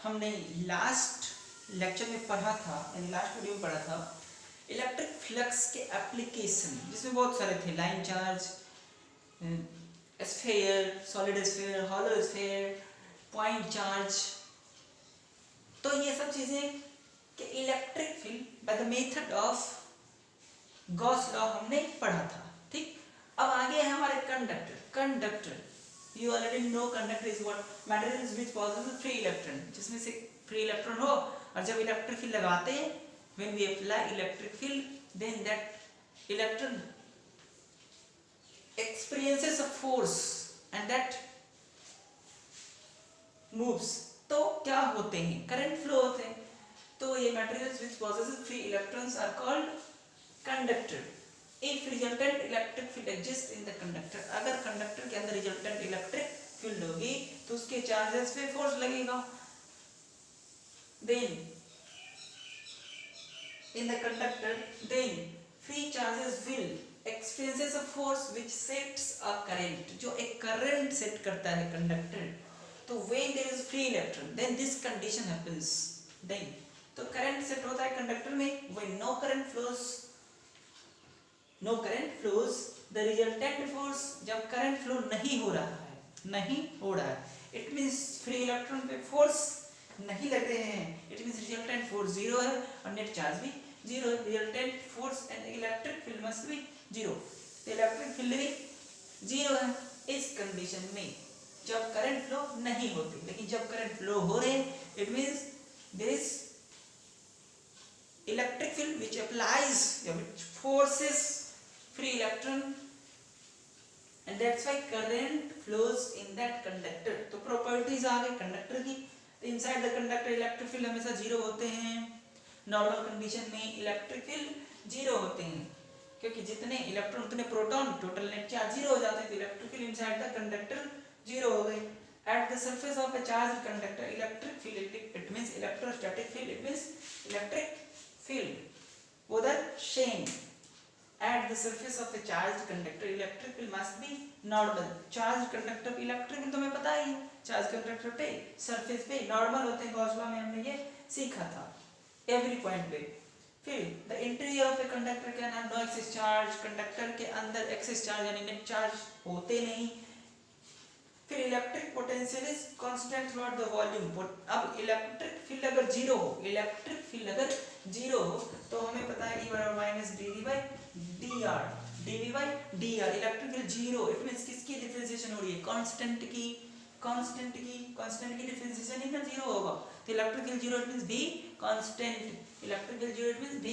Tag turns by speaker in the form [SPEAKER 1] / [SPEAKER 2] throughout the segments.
[SPEAKER 1] हमने last lecture में पढ़ा था, यानी लास्ट वीडियो में पढ़ा था इलेक्ट्रिक फ्लक्स के एप्लीकेशन, जिसमें बहुत सारे थे, line charge, sphere, solid sphere, hollow sphere, point charge. तो ये सब चीजें कि electric field by the method of Gauss law हमने पढ़ा था। ठीक, अब आगे है हमारे conductor. You already know conductor is what materials which possesses free electron, जिसमें से फ्री इलेक्ट्रॉन हो, और जब इलेक्ट्रिक फील्ड लगाते हैं, when we apply electric field, then that electron experiences a force and that moves। तो क्या होते हैं? करंट फ्लो होते हैं। तो ये materials which possesses free electrons are called conductor। If resultant electric field exists in the conductor, अगर conductor के अंदर रिजल्टेंट इलेक्ट्रिक फील्ड होगी तो उसके चार्जेस पे फोर्स लगेगा। Then in the conductor, then free charges will experiences a force which sets a current, जो एक करंट सेट करता है कंडक्टर। तो when there is free electron, then this condition happens। then तो करंट सेट होता है conductor में when no current flows the resultant force, जब करंट फ्लो नहीं हो रहा है, इट मींस फ्री इलेक्ट्रॉन पे फोर्स नहीं लग रहे हैं, it means resultant force zero है और नेट चार्ज भी जीरो है। Resultant force and electric field must be zero, तो इलेक्ट्रिक फील्ड भी जीरो है इस कंडीशन में जब करंट फ्लो नहीं होती। लेकिन जब करंट फ्लो हो रहे हैं, it means there is electric field which applies, which forces free electron, and that's why current flows in that conductor। तो प्रॉपर्टीज आ गई कंडक्टर की। तो inside the conductor electric field हमेशा जीरो होते हैं। नॉर्मल कंडीशन में इलेक्ट्रिक फील्ड जीरो होते हैं, क्योंकि जितने इलेक्ट्रॉन उतने proton, total net charge zero हो जाते हैं। तो electric field inside the conductor zero हो गई। At the surface of a charged conductor, electric field, it means electrostatic field, it means electric field, both are same। At the surface of a charged conductor, electric field must be normal। charged conductor पे electric field तो हमें पता ही है, charged conductor पे surface पे normal होते हैं। Gauss law में हमने ये सीखा था, every point पे। फिर the interior of a conductor can have no excess charge, conductor के अंदर excess charge यानी नेट चार्ज होते नहीं। फिर electric potential is constant through out the volume. अब इलेक्ट्रिक फील्ड अगर जीरो हो, तो हमें पता है E बराबर minus dV by dr। Electric field zero, it means किसकी डिफरेंशिएशन हो रही है? कांस्टेंट की डिफरेंशिएशन ही ना जीरो होगा। तो electric field zero, it means V constant. Electric field zero, it means V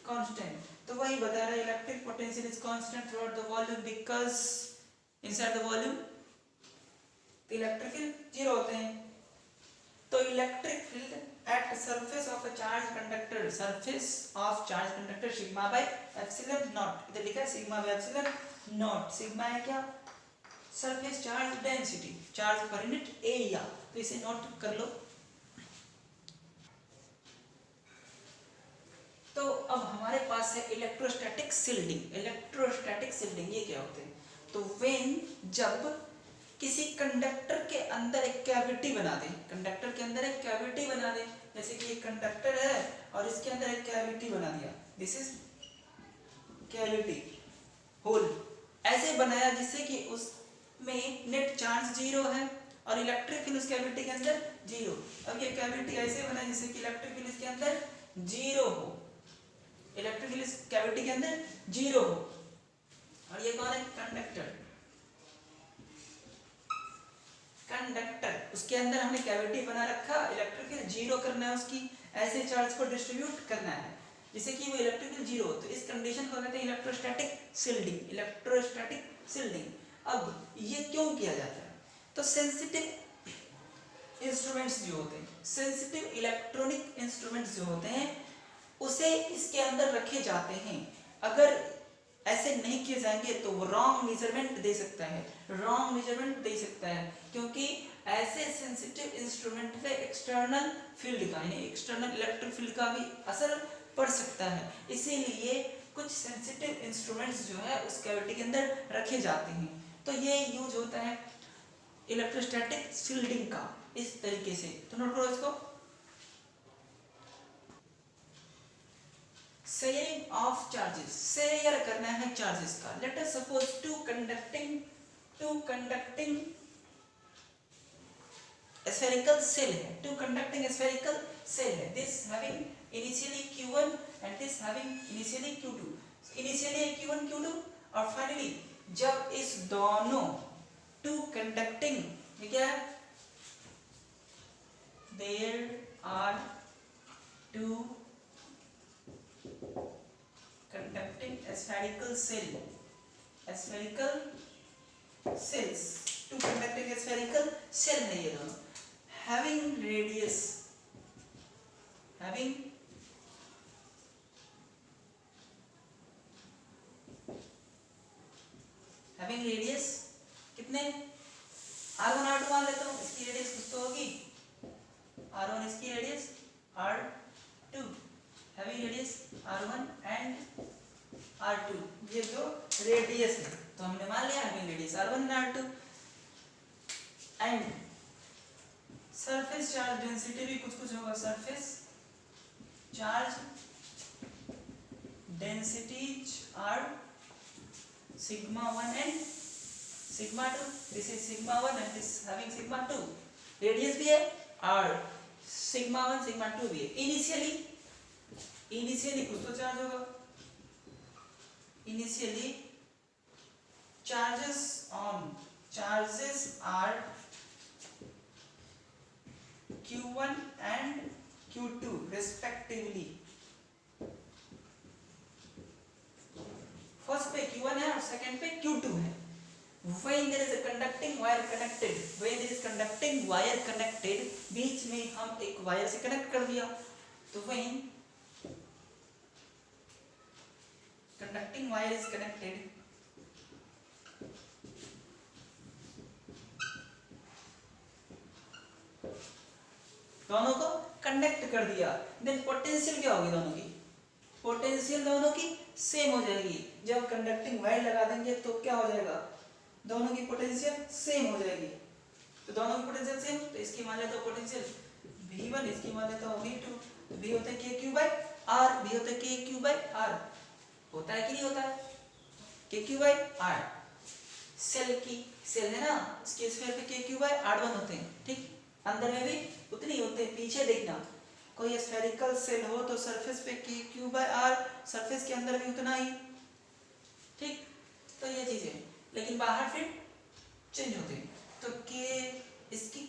[SPEAKER 1] constant. तो वही बता रहा है electric potential is constant through out the volume because inside the volume electric field zero होते हैं। तो electric field at surface of a charge conductor, sigma by epsilon not. इधर लिखा है sigma by epsilon not. Sigma है क्या? Surface charge density, charge per unit area. तो इसे नोट कर लो। तो अब हमारे पास है इलेक्ट्रोस्टैटिक शील्डिंग। ये क्या होते हैं? तो व्हेन, जब किसी कंडक्टर के अंदर एक कैविटी बना दे, जैसे कि एक कंडक्टर है और इसके अंदर एक कैविटी बना दिया, दिस इज कैविटी होल। ऐसे बनाया जिससे कि उसमें नेट चार्ज जीरो है और इलेक्ट्रिक फील्ड उस कैविटी के अंदर जीरो। अब ये कैविटी ऐसे बनाया जिससे कि इलेक्ट्रिक फील्ड इसके अंदर जीरो हो, इलेक्ट्रिक फील्ड इस कैविटी के अंदर जीरो हो। और ये कौन है? कंडक्टर। उसके अंदर हमने कैविटी बना रखा, इलेक्ट्रिक फील्ड जीरो करना है, उसकी ऐसे चार्ज को डिस्ट्रीब्यूट करना है जिससे कि वो इलेक्ट्रिक फील्ड जीरो हो। तो इस कंडीशन को कहते हैं इलेक्ट्रोस्टैटिक शील्डिंग। अब ये क्यों किया जाता है? तो सेंसिटिव इंस्ट्रूमेंट्स जो होते हैं, सेंसिटिव इलेक्ट्रॉनिक इंस्ट्रूमेंट्स जो होते हैं, उसे इसके अंदर रखे जाते हैं। अगर ऐसे नहीं किए जाएंगे तो वो रॉन्ग मेजरमेंट दे सकता है, क्योंकि ऐसे सेंसिटिव इंस्ट्रूमेंट पे एक्सटर्नल फील्ड का, यानी एक्सटर्नल इलेक्ट्रिक फील्ड का भी असर पड़ सकता है। इसीलिए कुछ सेंसिटिव इंस्ट्रूमेंट्स जो है उस कैविटी के अंदर रखे जाते हैं। तो ये यूज होता है इलेक्ट्रोस्टैटिक शील्डिंग का इस तरीके से। तो नोट करो इसको। शेयरिंग ऑफ चार्जेस, शेयर करना है चार्जेस का। Let us suppose two conducting spherical cell है, टू कंडक्टिंग spherical cell है, this having initially q1 and this having initially q2, initially q1 q2 और फाइनली जब इस दोनों टू कंडक्टिंग, क्या है, there are two conducting spherical cells, two conducting spherical cell है ये दोनों, having radius कितने, r1 r2 मान लेता हूँ, इसकी रेडियस कुछ तो होगी, r1 इसकी radius, r2 having radius r1 and r2, ये जो रेडियस है तो हमने मान लिया having radius r1 and r2। And surface charge density भी कुछ होगा, surface charge densities are sigma 1 and sigma 2, this is sigma 1 and this having sigma 2, radius भी है और sigma 1 sigma 2 भी है। इनिशियली कुछ तो चार्ज होगा, initially charges are q1 and q2 respectively, first पे q1 है और सेकंड पे q2 है। when there is a conducting wire connected, बीच में हम एक वायर से कनेक्ट कर दिया, तो when conducting wire is connected, दोनों को कनेक्ट कर दिया, देन पोटेंशियल क्या होगी, पोटेंशियल दोनों की सेम हो जाएगी। जब कंडक्टिंग वायर लगा देंगे तो क्या हो जाएगा, दोनों की पोटेंशियल सेम हो जाएगी। तो दोनों की पोटेंशियल सेम, तो इसकी मान लेते हो पोटेंशियल V1, इसकी मान लेता हूँ V2, तो V होता है KQ/R, V होता है KQ/R, होता है कि नहीं होता है, KQ/R। सेल है ना, इसके स्फीयर पे KQ/R1 होते हैं, ठीक, अंदर में भी उतने ही होते हैं। पीछे देखना, कोई स्फेरिकल सेल हो तो सरफेस पे KQ/R, सरफेस के अंदर भी उतना ही, ठीक। तो ये चीजें, लेकिन बाहर फिर चेंज होते हैं। तो K इसकी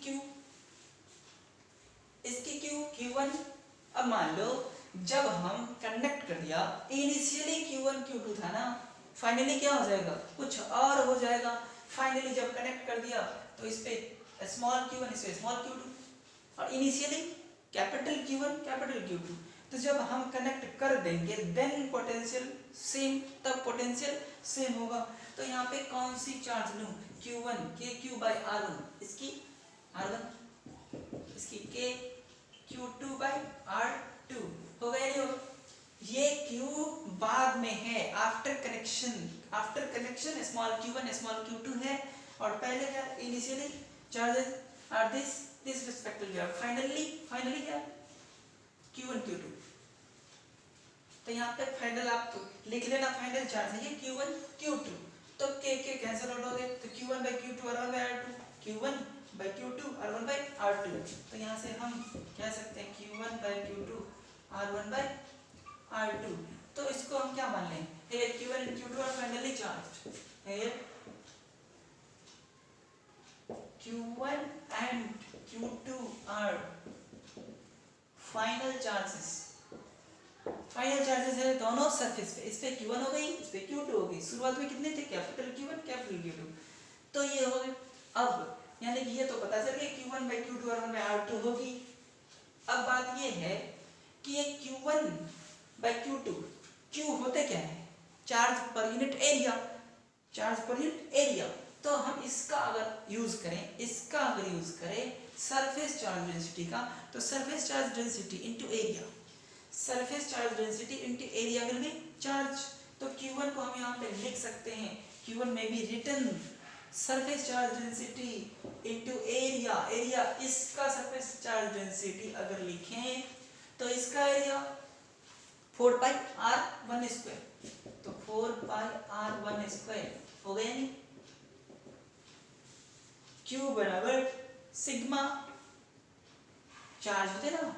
[SPEAKER 1] Q1। अब मान लो जब हम कनेक्ट कर दिया, इनिशियली Q1 Q2 था ना, फाइनली क्या हो जाएगा, कुछ और हो जाएगा। फाइनली जब कनेक्ट कर दिया तो इस पे स्मॉल q1, इस पे स्मॉल q2, और initially capital Q1 capital Q2। तो जब हम कनेक्ट कर देंगे देन पोटेंशियल सेम, तब पोटेंशियल सेम होगा। तो यहाँ पे कौन सी चार्ज लूँ, Q1 KQ/R1, इसकी R1, इसकी KQ2/R2, हो गया नहीं होगा। ये Q बाद में है, after connection small q1 small q2 है, और पहले क्या, initially charges are this respectively, और फाइनली क्या, Q1 Q2। तो यहाँ पे फाइनल आप लिख लेना, फाइनल चार्ज है ये Q1 Q2। तो K कैंसिल आउट हो गए, तो Q1/Q2 R1/R2, Q1/Q2 R1/R2। तो यहाँ से हम कह सकते हैं Q1/Q2 R1/R2। तो इसको हम क्या मान लें, here Q1 and Q2 are finally charged, here Q1 and Q2 are final charges है दोनों सरफेस पे। इस पे Q1 हो गई, इस पे Q2 हो गई। शुरुआत में कितने थे, कैपिटल Q1 कैपिटल Q2। तो ये हो गए। अब यानी कि ये तो पता चल गया Q1/Q2 R1/R2 होगी। अब बात ये है कि ये Q1/Q2, Q होते क्या है, चार्ज पर यूनिट एरिया। तो हम इसका अगर यूज करें सरफेस चार्ज डेंसिटी का, तो surface charge density into area will be charge. तो Q1 को हम यहाँ पे लिख सकते हैं, Q1 में भी return surface charge density into area. इसका सरफेस चार्ज डेंसिटी अगर लिखें तो इसका एरिया 4 पाई r1 स्क्वायर, तो 4 पाई r1 स्क्वायर हो गया नहीं। Q बराबर सिग्मा, चार्ज होते ना,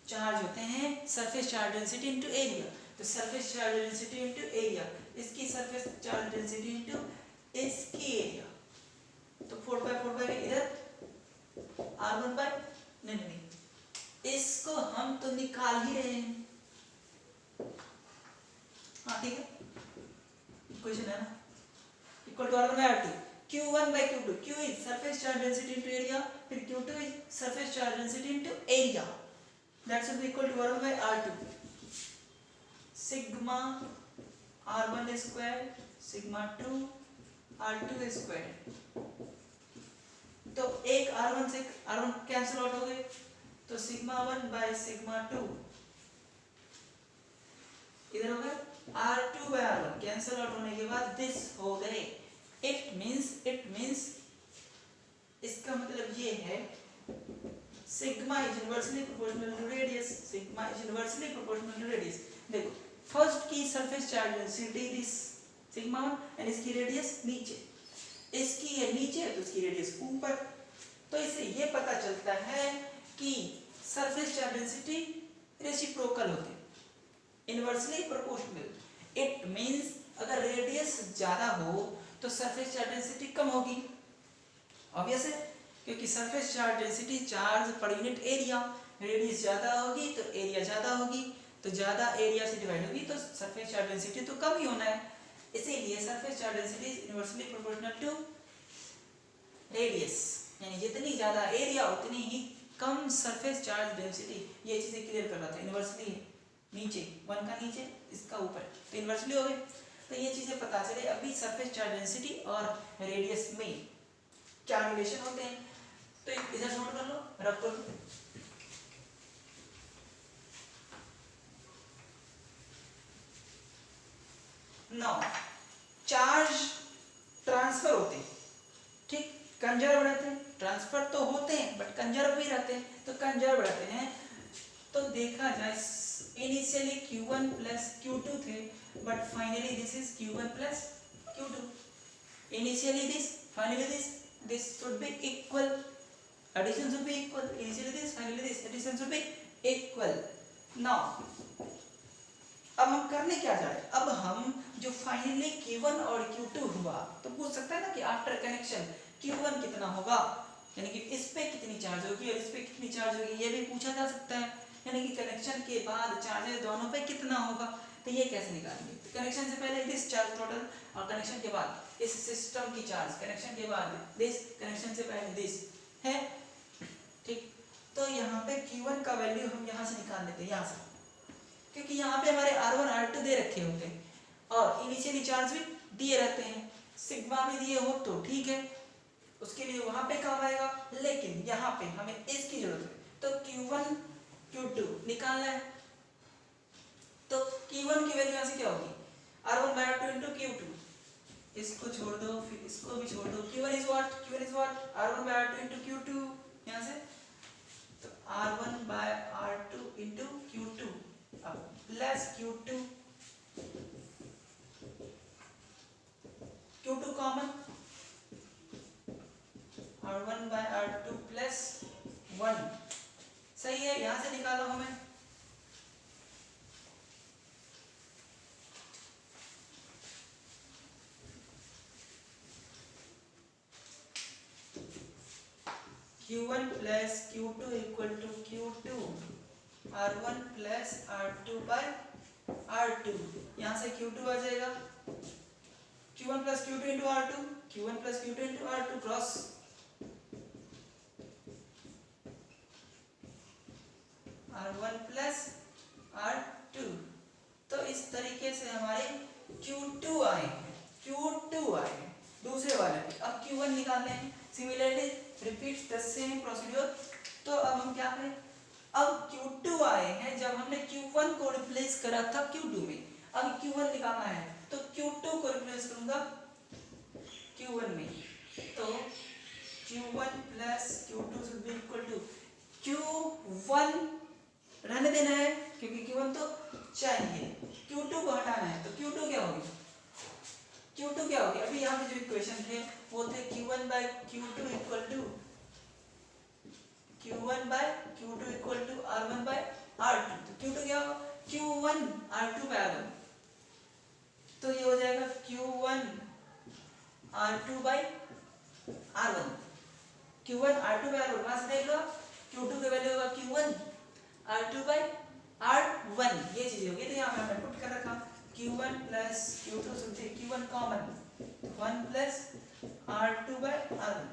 [SPEAKER 1] चार्ज होते हैं surface charge density into area, तो surface charge density into area, इसकी सरफेस चार्ज डेंसिटी इनटू इसकी एरिया, तो 4 पाई इधर r1 पाई, नहीं, इसको हम तो निकाल ही रहे हैं। हाँ ठीक है, इक्वेशन है ना, equal to r1 by r2, q1 by q2, q is surface charge density into area, फिर q2 is surface charge density into area, that should be equal to r1 by r2, sigma r1 square sigma 2 r2 square, तो एक r1 से r1 cancel out हो गए, तो sigma 1 by sigma 2 इधर हो गया, r2 by r1 cancel out होने के बाद दिस हो गए। इट मींस इसका मतलब ये है sigma is inversely proportional to radius, sigma is inversely proportional to radius। देखो फर्स्ट की surface charge density this sigma 1 and इसकी रेडियस नीचे, इसकी है नीचे तो इसकी रेडियस ऊपर, तो इससे ये पता चलता है कि सरफेस चार्ज डेंसिटी रेसिप्रोकल होते हैं, इनवर्सली प्रोपोर्शनल। इट मींस अगर रेडियस ज्यादा हो तो सरफेस चार्ज डेंसिटी कम होगी, ऑब्वियस है, क्योंकि surface charge density charge per unit area, radius ज्यादा होगी तो एरिया ज्यादा होगी, तो ज्यादा एरिया से डिवाइड होगी तो सरफेस चार्ज डेंसिटी तो कम ही होना है, इसीलिए surface charge density is inversely proportional to radius, यानी जितनी ज्यादा एरिया उतनी ही कम सरफेस चार्ज डेंसिटी। ये चीजें क्लियर कर रहा था, इनवर्सली है नीचे, 1 का नीचे इसका ऊपर, तो इनवर्सली हो गए, तो ये चीजें पता चले अभी सरफेस चार्ज डेंसिटी और रेडियस में क्या रिलेशन होते हैं, तो इधर नोट कर लो, रख कर लो। नाउ चार्ज ट्रांसफर होते हैं, ठीक, कंजर्व रहते हैं, ट्रांसफर तो होते हैं बट कंजर्व भी रहते हैं, तो कंजर्व रहते हैं, तो देखा जाए इनिशियली q1 प्लस q2 थे, but finally this is q1 plus q2, initially this finally this should be equal, addition should be equal, initially this finally this, addition should be equal। now अब हम करने क्या जा रहे हैं, अब हम जो फाइनली q1 और q2 हुआ, तो पूछ सकता है ना कि आफ्टर कनेक्शन q1 कितना होगा, यानी कि इस पे कितनी चार्ज होगी और इस पे कितनी चार्ज होगी, ये भी पूछा जा सकता है, यानी कि कनेक्शन के बाद चार्जेस दोनों पे कितना होगा, तो ये कैसे निकालेंगे, तो कनेक्शन से पहले दिस चार्ज टोटल और कनेक्शन के बाद इस सिस्टम की चार्ज, कनेक्शन के बाद दिस, कनेक्शन से पहले दिस है, ठीक, तो यहाँ पे q1 का वैल्यू हम यहाँ से निकाल लेते हैं, यहाँ से, क्योंकि यहाँ पे हमारे r1 r2 दे रखे होते हैं और इनिशियली चार्ज भी दिए रहते हैं, सिग्मा भी दिए हो तो ठीक है, उसके लिए वहां पे काम आएगा, लेकिन यहाँ पे हमें इसकी जरूरत है, तो q1 q2 निकालना है, तो q1 की वैल्यू यहाँ से क्या होगी, r1 by r2 into q2, इसको छोड़ दो फिर इसको भी छोड़ दो, q1 is what, r1 by r2 into q2, यहाँ से तो r1 by r2 into q2 plus q2 common, r1 by r2 plus 1, सही है, यहाँ से निकालो हमें, q1 plus q2 equal to q2 r1 plus r2 by r2, यहाँ से q2 आ जाएगा, q1 plus q2 into r2, q1 plus q2 into r2 cross, r1 plus r2, तो इस तरीके से हमारे q2 आए हैं दूसरे वाले पे, अब q1 निकालने हैं, similarly repeat the same procedure, तो अब हम क्या करें, अब q2 आए हैं जब हमने q1 को रिप्लेस करा था q2 में, अब q1 निकालना है तो q2 को रिप्लेस करूंगा q1 में, तो q1 plus q2 should be equal to q1 रहने देना है क्योंकि q1 तो चाहिए। Q2 को हटाना है तो Q2 क्या होगी, Q2 क्या होगी, अभी यहाँ पे जो इक्वेशन थे वो थे Q1 by Q2 equal to Q1 by Q2 equal to R1 by R2। तो Q2 क्या होगा, Q1 R2 by R1, तो ये हो जाएगा Q1 R2 by R1, Q1 R2 by R1, वहां से देख लो Q2 की वैल्यू होगा Q1 R2 by R1, ये चीजें होगी। तो यहाँ पे हमने पुट कर रखा Q1 प्लस Q2 सुनते Q1 common 1 plus R2 by R1।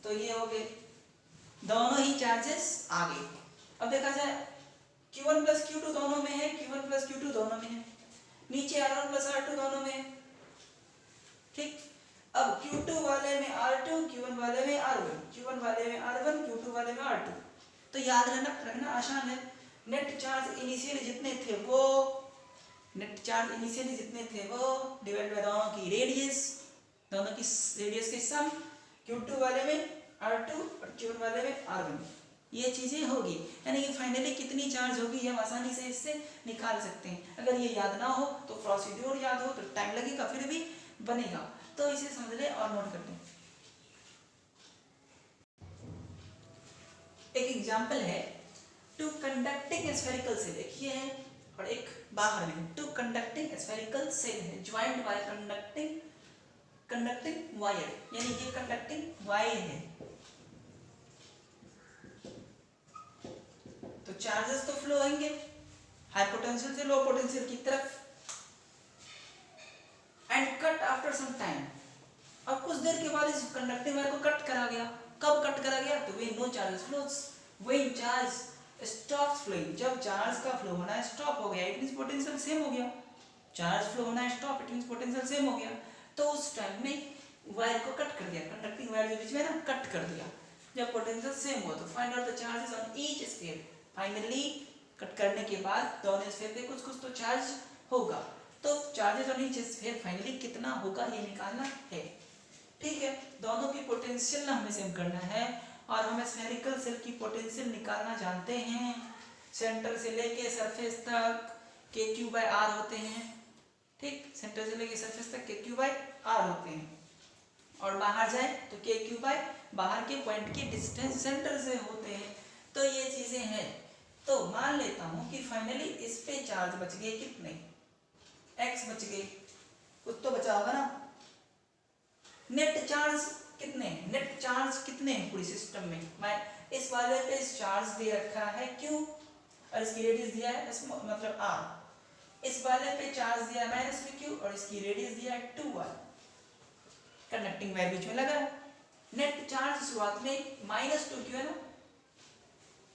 [SPEAKER 1] तो ये हो गए दोनों ही चार्जेस आ गए। अब देखा जाए Q1 प्लस Q2 दोनों में है, Q1 प्लस Q2 दोनों में है, नीचे R1 प्लस R2 दोनों में है, ठीक। अब Q2 वाले में R2, Q1 वाले में R1, Q1 वाले में R1, Q2 वाले में R2। तो याद रखना आसान है, नेट चार्ज इनिशियली जितने थे वो, नेट चार्ज इनिशियली जितने थे वो डिवाइड बाय दोनों की रेडियस, दोनों की रेडियस के सम, Q2 वाले में R2 और Q1 वाले में R1, ये चीजें होगी। यानी कि फाइनली कितनी चार्ज होगी हम आसानी से इससे निकाल सकते हैं। अगर ये याद ना हो तो प्रोसीड्यूर याद हो तो टाइम लगेगा, फिर भी बनेगा। तो इसे समझ ले और नोट कर ले। एक एग्जांपल है, टू कंडक्टिंग स्फेरिकल सेल, एक ये है और एक बाहर में। टू कंडक्टिंग स्फेरिकल सेल है ज्वाइंट बाय कंडक्टिंग वायर, यानी ये कंडक्टिंग वायर है। तो चार्जेस तो फ्लो होंगे हाई पोटेंशियल से लो पोटेंशियल की तरफ, and cut after some time. अब कुछ देर के बाद इस कंडक्टिंग वायर को कट करा गया। कब कट करा गया, तो when no charges flows, when charge stops flowing, जब चार्ज का फ्लो होना स्टॉप हो गया, इट मींस पोटेंशियल सेम हो गया। चार्ज फ्लो होना stop, it means potential same हो गया। तो उस टाइम में वायर को कट कर दिया, कंडक्टिंग वायर के बीच में ना कट कर दिया। जब पोटेंशियल सेम हो तो find out the charges on each sphere. Finally cut करने के बाद दोनों स्फीयर पे कुछ कुछ तो चार्ज होगा। तो charges on each sphere finally कितना होगा ये निकालना है, ठीक है। दोनों की पोटेंशियल ना हमें सेम करना है, और हमें स्फेरिकल सेल की पोटेंशियल निकालना जानते हैं। सेंटर से लेके सरफेस तक KQ/R होते हैं, ठीक। सेंटर से लेके सरफेस तक KQ/R होते हैं, और बाहर जाए तो KQ बाय बाहर के पॉइंट की डिस्टेंस सेंटर से होते हैं। तो ये चीजें हैं। तो मान लेता हूं कि फाइनली इस पे चार्ज बच गए कितने, X बच गए, कुछ तो बचा होगा ना। नेट चार्ज कितने हैं, नेट चार्ज कितने हैं पूरी सिस्टम में। मैं इस वाले पे चार्ज दे रखा है Q और इसकी रेडियस दिया है मतलब R। इस वाले पे चार्ज दिया है -Q और इसकी रेडियस दिया है 2R। कंडक्टिंग वायर बीच में लगा है। नेट चार्ज शुरुआत में -2Q है ना,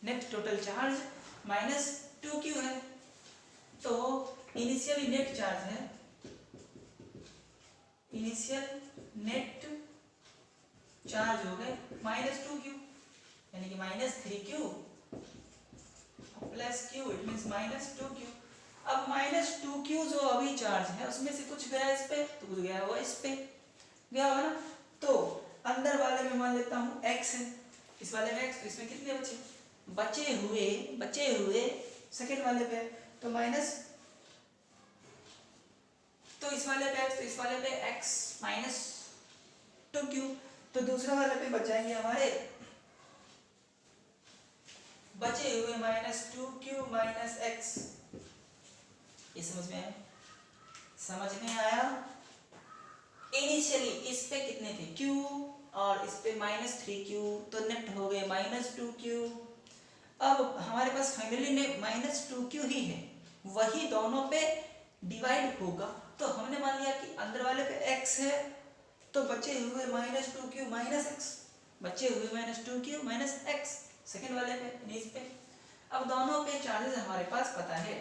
[SPEAKER 1] नेट टोटल चार्ज -2Q है। तो इनिशियली नेट चार्ज है, इनिशियल नेट चार्ज हो गए -2Q, यानी कि -3Q plus Q, it means -2Q। अब -2Q जो अभी चार्ज है उसमें से कुछ गया इस पे तो कुछ गया हुआ इस पे, गया होगा ना। तो अंदर वाले में मान लेता हूँ X है, इस वाले में X, तो इसमें कितने बचे हुए सेकेंड वाले पे तो माइनस, तो इस वाले पे X, तो इस वाले पे X -2Q। तो दूसरे वाले पे बच जाएंगे हमारे बचे हुए -2Q -X। ये समझ में आया, समझ में आया। इनिशियली इस पे कितने थे Q और इस पे -3Q, तो नेट हो गए -2Q। अब हमारे पास फाइनली नेट -2Q ही है, वही दोनों पे डिवाइड होगा। तो हमने मान लिया कि अंदर वाले पे X है, तो बचे हुए -2Q -X, बचे हुए -2Q -X सेकेंड वाले पे इस पे। अब दोनों पे चार्जेस हमारे पास पता है,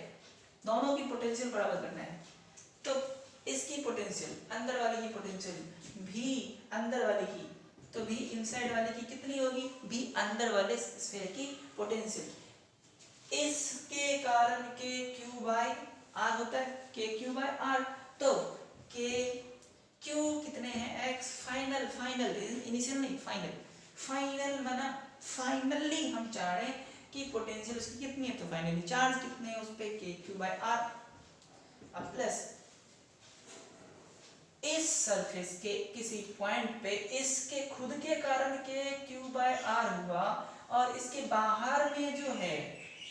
[SPEAKER 1] दोनों की पोटेंशियल बराबर करना है। तो इसकी पोटेंशियल अंदर वाले की पोटेंशियल भी अंदर वाले की, तो भी इनसाइड वाले की कितनी होगी, भी अंदर वाले स्फीयर की पोटेंशियल। इसके कारण के क्यू बाय आर होता है, के क्यू बाय आर। तो के क्यू कितने हैं एक्स, फाइनल, फाइनल इनिशियल नहीं, फाइनल, फाइनल माना फाइनली हम चाह रहे हैं कि पोटेंशियल उसकी कितनी है, तो फाइनली चार्ज कितने हैं उस पे, के क्यू बाय आर। अब प्लस इस सरफेस के किसी पॉइंट पे इसके खुद के कारण के क्यू बाय आर हुआ, और इसके बाहर में जो है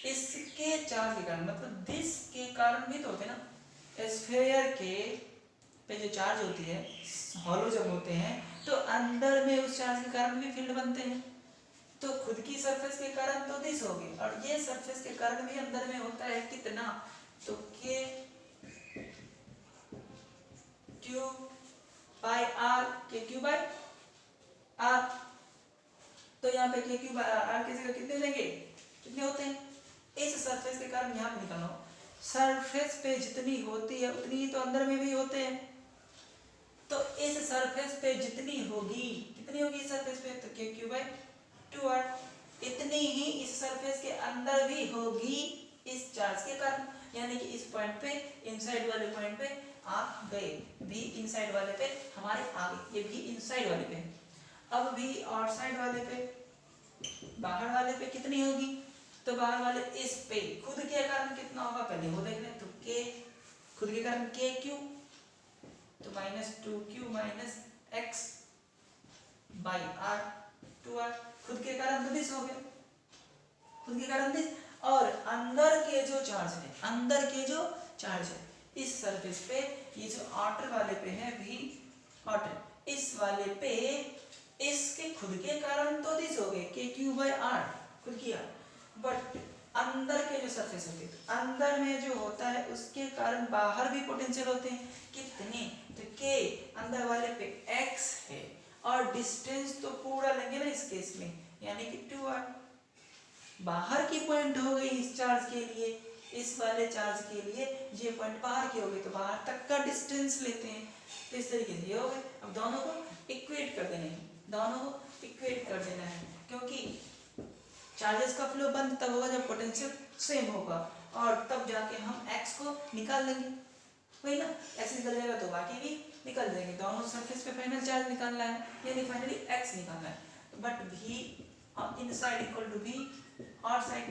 [SPEAKER 1] इसके चार्ज के कारण, मतलब दिस के कारण भी तो होते हैं ना, स्फीयर के पे जो चार्ज होती है, हॉलो जब होते हैं तो अंदर में उस चार्ज के कारण भी फील्ड बनते हैं। तो खुद की सरफेस के कारण तो दिस हो गई, और ये सरफेस के कारण भी अंदर में होता है कितना, तो के क्यू बाय आर, के क्यू बाय आर। तो यहाँ पे के क्यू बाय आर की जगह कितने लेंगे, कितने होते हैं, इस सरफेस के कारण यहाँ पे निकालना हो, सरफेस पे जितनी होती है उतनी तो अंदर में भी होते हैं। तो इस सरफेस पे जितनी होगी, कितनी होगी इस सरफेस पे, तो के क्यू बाय 2r, इतनी ही इस सरफेस के अंदर भी होगी इस चार्ज के कारण। यानी कि इस पॉइंट पे, इनसाइड वाले पॉइंट पे आप गए, भी इनसाइड वाले पे हमारे आ गए, ये भी इनसाइड वाले पे। अब भी आउटसाइड वाले पे, बाहर वाले पे कितनी होगी, तो बाहर वाले इस पे खुद के कारण कितना होगा पहले वो देख लें। तो के खुद के कारण के क्यू, तो -2q minus x by are, 2r, खुद के कारण तो दिस हो गया, खुद के कारण दिस, और अंदर के जो चार्ज है, अंदर के जो चार्ज है इस सरफेस पे, ये जो आउटर वाले पे है भी आउटर, इस वाले पे इसके खुद के कारण तो दिस हो गए, के क्यू बाय आर, खुद की आर, बट अंदर के जो सरफेस होते हैं, अंदर में जो होता है उसके कारण बाहर भी पोटेंशियल होते हैं, कितने, तो के अंदर वाले पे x है, और डिस्टेंस तो पूरा लेंगे ना इस केस में, यानी कि 2r, बाहर की पॉइंट हो गई इस चार्ज के लिए, इस वाले चार्ज के लिए ये पॉइंट बाहर की हो गई, तो बाहर तक का डिस्टेंस लेते हैं, तो इस तरीके से ये हो गए। अब दोनों को इक्वेट कर देना है, दोनों को इक्वेट कर देना है, क्योंकि चार्जेस का फ्लो बंद तब होगा जब पोटेंशियल सेम होगा, और तब जाके हम x को निकाल लेंगे, वही ना, x निकल जाएगा तो बाकी भी निकल जाएंगे, दोनों सरफेस पे फाइनल चार्ज निकालना है, यानी फाइनली x निकालना है, but v inside equal to v outside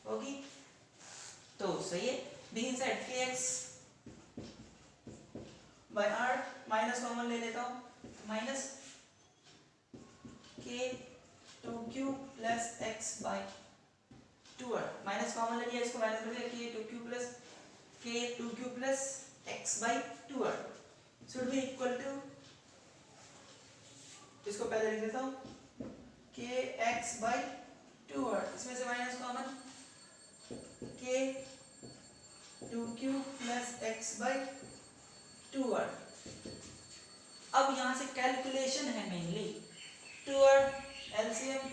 [SPEAKER 1] होगी, तो सही है, v inside kx by r, minus common ले लेता हूँ, minus k 2q plus x by 2r, minus common ले लिया, इसको माइनस कर दिया, k 2q plus x by 2r should be equal to, इसको पहले लिख देता हूँ, kx बाय 2r, इसमें से minus common, k 2q plus x by 2r। अब यहाँ से कैलकुलेशन है मेनली, 2r एलसीएम,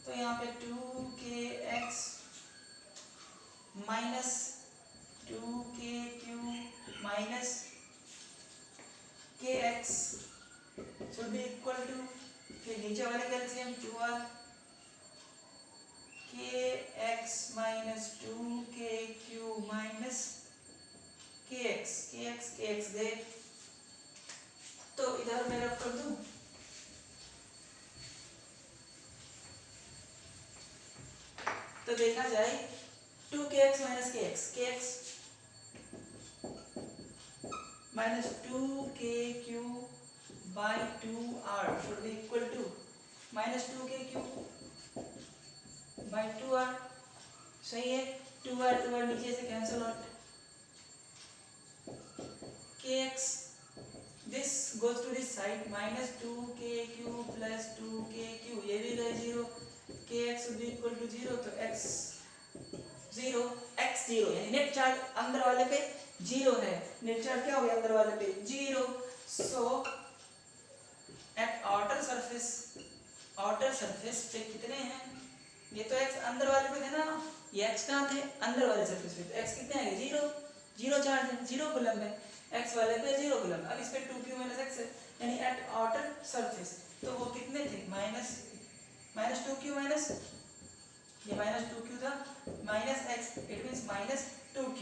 [SPEAKER 1] तो यहाँ पे 2kx minus 2kq minus kx should be equal to, फिर नीचे वाले का LCM 2r kx minus 2kq minus kx गए, तो इधर मैं रख कर दूं, तो देखा जाए 2kx minus kx minus 2kq by 2r should be equal to minus 2kq by 2r, सही है, 2r नीचे से cancel out, kx this goes to this side, minus 2kq plus 2kq, ये भी गए 0, kx will be equal to 0, तो x 0, x 0, यानी net charge अंदर वाले पे 0 है, नेट चार्ज क्या हो गया अंदर वाले पे 0, सो एट आउटर सरफेस पे कितने हैं, ये तो x अंदर वाले पे थे ना, ये x कहाँ थे, अंदर वाले सरफेस पे, तो x कितने आएंगे 0, 0 चार्ज है, 0 कूलम है, x वाले पे 0 कूलम, अब इस पे 2q माइनस x है, यानी एट आउटर सरफेस, तो वो कितने थे, माइनस 2q माइनस ये -2q था, -x, इट मीन्स -2q।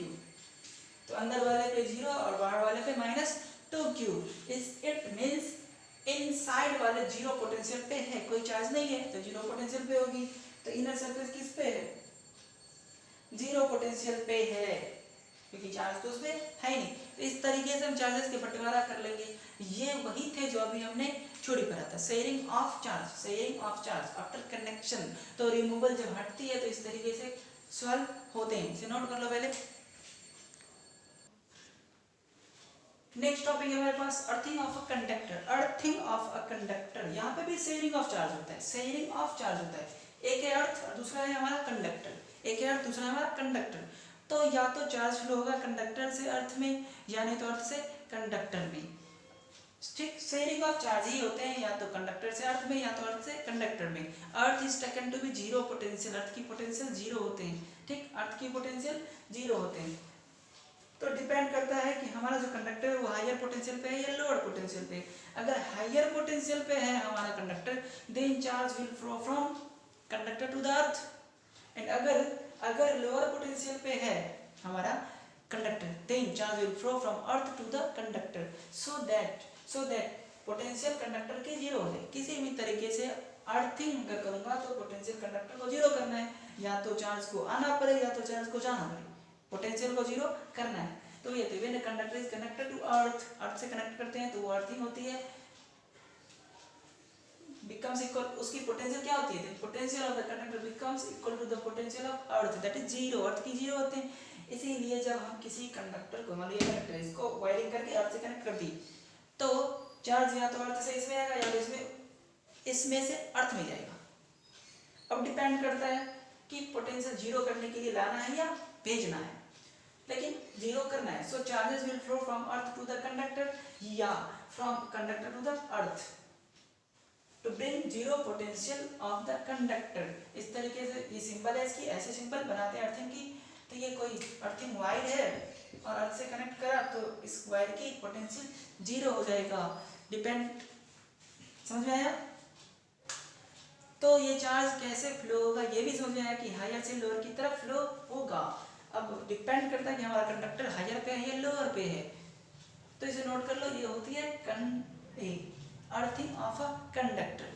[SPEAKER 1] तो अंदर वाले पे 0 और बाहर वाले पे -2q। इट मीन्स इनसाइड वाले 0 पोटेंशियल पे है, कोई चार्ज नहीं है तो 0 पोटेंशियल पे होगी। तो इनर सरफेस किस पे है? 0 पोटेंशियल पे है, क्योंकि चार्ज तो उसमें है ही नहीं। तो इस तरीके से हम चार्जेस के बंटवारा कर लेंगे। ये वही थे जो अभी हमने थ्योरी पढ़ा था, sharing of charge, sharing of charge after connection. तो रिमूवल जब हटती है तो इस तरीके से सॉल्व होते हैं, इसे नोट कर लो पहले। नेक्स्ट टॉपिक है हमारे पास earthing of a conductor. Earthing of a conductor, यहाँ पे भी शेयरिंग ऑफ चार्ज होता है, शेयरिंग ऑफ चार्ज होता है। एक है अर्थ और दूसरा है हमारा कंडक्टर, एक है अर्थ दूसरा है हमारा कंडक्टर। तो या तो चार्ज फ्लो होगा कंडक्टर से अर्थ में, या नहीं तो अर्थ से कंडक्टर में। ठीक, शेयरिंग ऑफ चार्ज ही होते हैं या तो कंडक्टर से अर्थ में या तो अर्थ से कंडक्टर में। Earth is taken to be 0 potential, earth की पोटेंशियल 0 होते हैं। ठीक, अर्थ की पोटेंशियल 0 होते हैं। तो डिपेंड करता है कि हमारा जो कंडक्टर है वो हायर पोटेंशियल पे है या लोअर पोटेंशियल पे। अगर हायर पोटेंशियल पे है हमारा conductor, then charge will flow from conductor to the earth. And अगर लोअर पोटेंशियल पे है हमारा conductor, then charge will flow from earth to the conductor, so that potential conductor के 0 हो जाए। किसी भी तरीके से अर्थिंग अगर करूंगा तो पोटेंशियल कंडक्टर को 0 करना है, या तो चार्ज को आना पड़े या तो चार्ज को जाना पड़े, पोटेंशियल को 0 करना है। तो ये तो when conductor is connected to earth, earth से कनेक्ट करते हैं तो वो अर्थिंग होती है, becomes equal, उसकी पोटेंशियल क्या होती है? Potential of the conductor becomes equal to the potential of earth, that is 0, अर्थ की 0 होते हैं। इसीलिए जब हम किसी कंडक्टर को, मान लो ये कंडक्टर है, इसको वायरिंग करके अर्थ से कनेक्ट कर दी, तो चार्ज या तो अर्थ से इसमें आएगा या तो इसमें से अर्थ में जाएगा। अब डिपेंड करता है कि पोटेंशियल 0 करने के लिए लाना है या भेजना है, लेकिन 0 करना है। So charges will flow from earth to the conductor या from conductor to the earth to bring 0 potential of the conductor. इस तरीके से ये सिंबल है इसकी, ऐसे सिंबल बनाते हैं अर्थिंग की। तो ये कोई अर्थिंग वायर है और अर्थ से कनेक्ट करा तो इस वायर की पोटेंशियल 0 हो जाएगा। डिपेंड, समझ में आया? तो ये चार्ज कैसे फ्लो होगा ये भी समझ में आया कि हायर से लोअर की तरफ फ्लो होगा। अब डिपेंड करता है कि हमारा कंडक्टर हायर पे है या लोअर पे है। तो इसे नोट कर लो, ये होती है अर्थिंग ऑफ अ कंडक्टर।